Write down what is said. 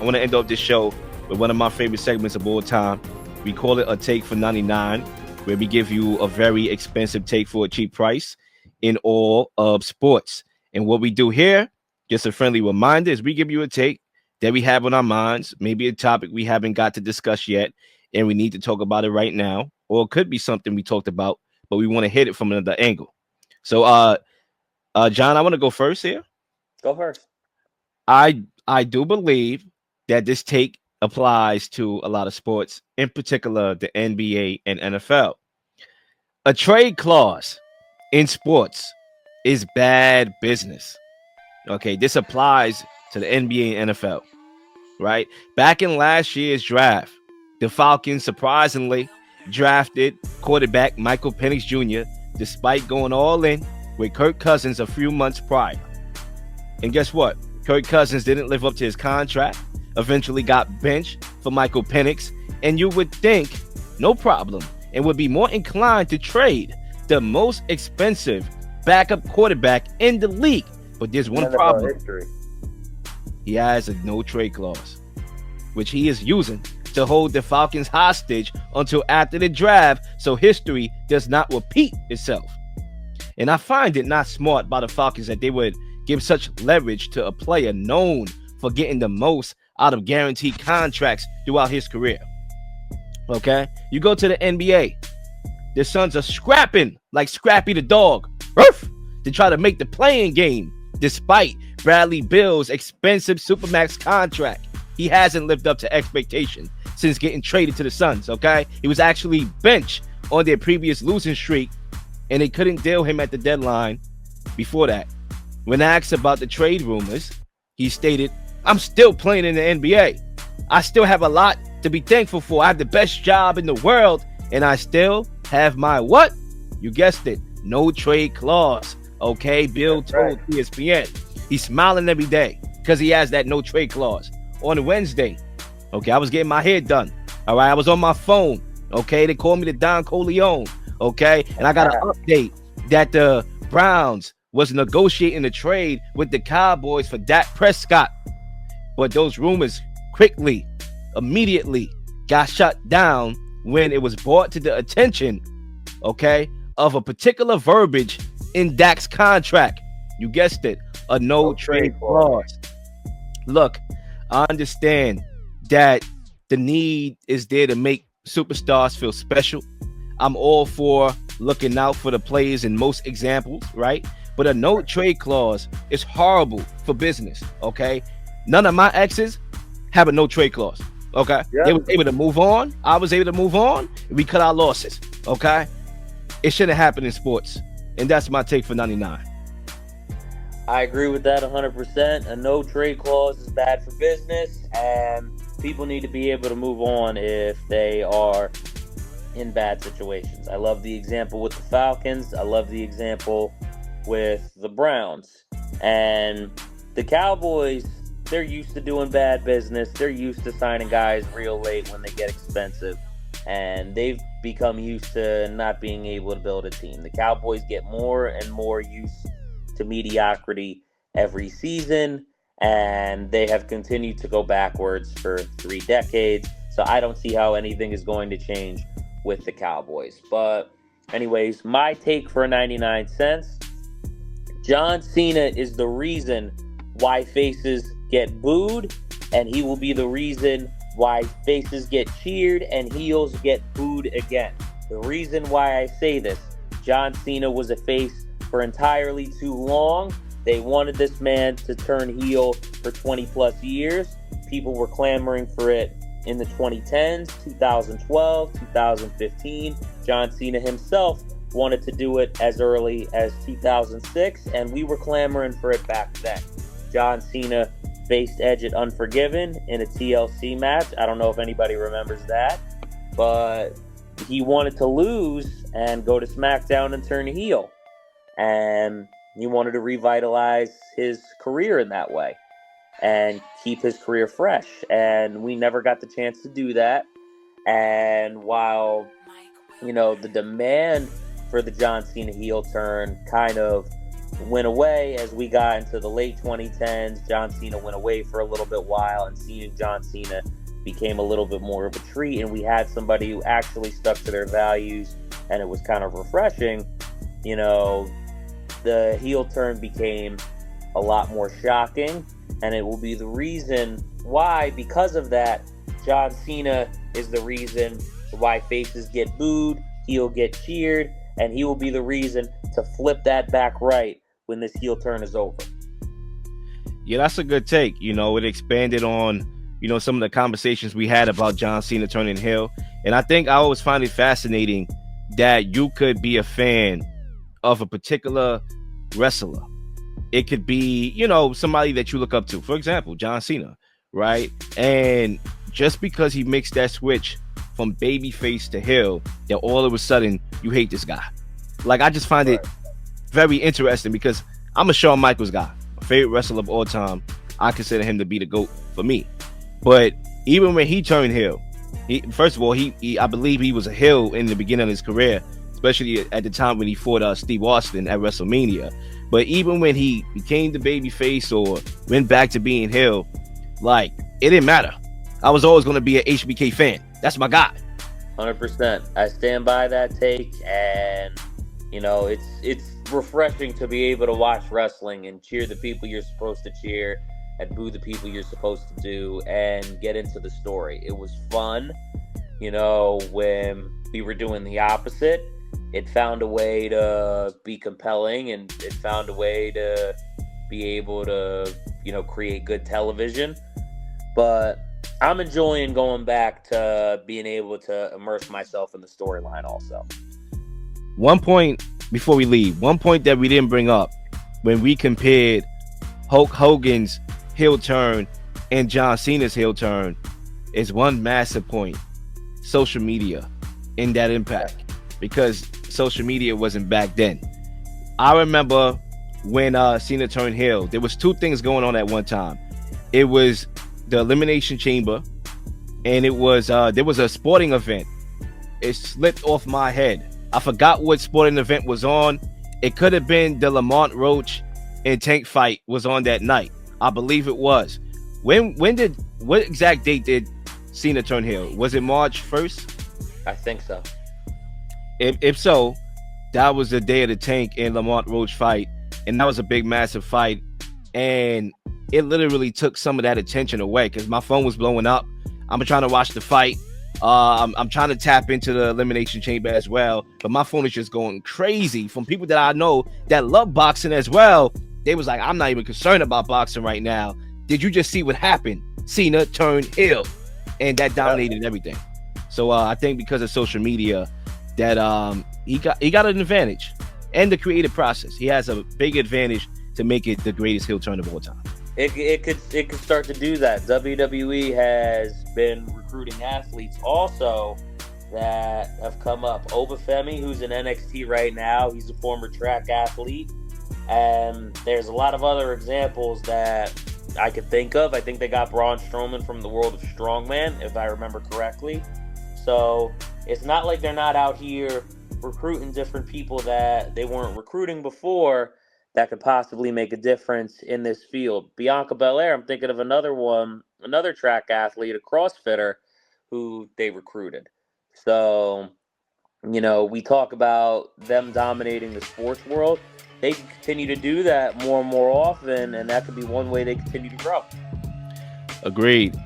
I want to end off this show with one of my favorite segments of all time. We call it a take for 99, where we give you a very expensive take for a cheap price in all of sports. And what we do here, just a friendly reminder, is we give you a take that we have on our minds, maybe a topic we haven't got to discuss yet, and we need to talk about it right now, or it could be something we talked about, but we want to hit it from another angle. So, John, I want to go first here. Go first. I do believe that this take applies to a lot of sports, in particular the NBA and NFL. A trade clause in sports is bad business. Okay, this applies to the NBA and NFL, right? Back in last year's draft, the Falcons surprisingly drafted quarterback Michael Penix Jr. despite going all in with Kirk Cousins a few months prior. And guess what? Kirk Cousins didn't live up to his contract, eventually got benched for Michael Penix, and you would think, no problem, and would be more inclined to trade the most expensive backup quarterback in the league. But there's one problem. He has a no trade clause, which he is using to hold the Falcons hostage until after the draft, so history does not repeat itself. And I find it not smart by the Falcons that they would give such leverage to a player known for getting the most out of guaranteed contracts throughout his career. Okay? You go to the NBA. The Suns are scrapping like Scrappy the dog to try to make the playing game despite Bradley Beal's expensive Supermax contract. He hasn't lived up to expectation since getting traded to the Suns, okay? He was actually benched on their previous losing streak, and they couldn't deal him at the deadline before that. When asked about the trade rumors, he stated, "I'm still playing in the NBA. I still have a lot to be thankful for. I have the best job in the world, and I still have my what? You guessed it, no trade clause." Okay, Bill told ESPN. He's smiling every day because he has that no trade clause. On Wednesday, okay, I was getting my hair done. All right, I was on my phone. Okay, they called me the Don Corleone. Okay, and I got an update that the Browns was negotiating a trade with the Cowboys for Dak Prescott. But those rumors quickly, immediately got shut down when it was brought to the attention, okay, of a particular verbiage in Dak's contract. You guessed it, a no trade clause. Look, I understand that the need is there to make superstars feel special. I'm all for looking out for the players in most examples, right? But a no trade clause is horrible for business, okay? None of my exes have a no trade clause, okay? Yeah. They were able to move on. I was able to move on. We cut our losses, okay? It shouldn't happen in sports. And that's my take for 99. I agree with that 100%. A no trade clause is bad for business, and people need to be able to move on if they are in bad situations. I love the example with the Falcons. I love the example with the Browns. And the Cowboys, they're used to doing bad business. They're used to signing guys real late when they get expensive. And they've become used to not being able to build a team. The Cowboys get more and more used to mediocrity every season, and they have continued to go backwards for 3 decades. So I don't see how anything is going to change with the Cowboys. But anyways, my take for 99 cents. John Cena is the reason why faces get booed, and he will be the reason why faces get cheered and heels get booed again. The reason why I say this, John Cena was a face for entirely too long. They wanted this man to turn heel for 20 plus years. People were clamoring for it in the 2010s, 2012, 2015. John Cena himself wanted to do it as early as 2006, and we were clamoring for it back then. John Cena faced Edge at Unforgiven in a TLC match. I don't know if anybody remembers that, but he wanted to lose and go to SmackDown and turn heel. And he wanted to revitalize his career in that way and keep his career fresh. And we never got the chance to do that. And while, the demand for the John Cena heel turn kind of went away as we got into the late 2010s. John Cena went away for a little bit while, and seeing John Cena became a little bit more of a treat, and we had somebody who actually stuck to their values, and it was kind of refreshing. You know, the heel turn became a lot more shocking, and it will be the reason why, because of that, John Cena is the reason why faces get booed, heel get cheered, and he will be the reason to flip that back right when this heel turn is over. Yeah, that's a good take. It expanded on, some of the conversations we had about John Cena turning heel. And I think I always find it fascinating that you could be a fan of a particular wrestler. It could be, somebody that you look up to. For example, John Cena, right? And just because he makes that switch from babyface to heel, that all of a sudden you hate this guy. Like, I just find it very interesting because I'm a Shawn Michaels guy, my favorite wrestler of all time. I consider him to be the GOAT for me. But even when he turned heel, first of all, I believe he was a heel in the beginning of his career, especially at the time when he fought Steve Austin at WrestleMania. But even when he became the babyface or went back to being heel, like, it didn't matter. I was always going to be an HBK fan. That's my guy. 100%. I stand by that take, and it's refreshing to be able to watch wrestling and cheer the people you're supposed to cheer and boo the people you're supposed to do and get into the story. It was fun. When we were doing the opposite, it found a way to be compelling, and it found a way to be able to, create good television. But I'm enjoying going back to being able to immerse myself in the storyline also. One point before we leave, one point that we didn't bring up when we compared Hulk Hogan's heel turn and John Cena's heel turn is one massive point: social media and that impact. Because social media wasn't back then. I remember when Cena turned heel, there was two things going on at one time. It was the Elimination Chamber, and it was there was a sporting event. It slipped off my head. I forgot what sporting event was on. It could have been the Lamont Roach and Tank fight was on that night. I believe it was. What exact date did Cena turn heel? Was it March 1st? I think so. If so, that was the day of the Tank and Lamont Roach fight, and that was a big, massive fight, and it literally took some of that attention away because my phone was blowing up. I'm trying to watch the fight. I'm trying to tap into the Elimination Chamber as well, but my phone is just going crazy from people that I know that love boxing as well. They was like, I'm not even concerned about boxing right now. Did you just see what happened? Cena turned heel, and that dominated everything. So I think because of social media, that he got an advantage, and the creative process. He has a big advantage to make it the greatest heel turn of all time. It could start to do that. WWE has been recruiting athletes also that have come up. Obafemi, who's in NXT right now, he's a former track athlete, and there's a lot of other examples that I could think of. I think they got Braun Strowman from the world of strongman, if I remember correctly. So it's not like they're not out here recruiting different people that they weren't recruiting before that could possibly make a difference in this field. Bianca Belair, I'm thinking of another track athlete, a CrossFitter, who they recruited. So, we talk about them dominating the sports world. They can continue to do that more and more often, and that could be one way they continue to grow. Agreed.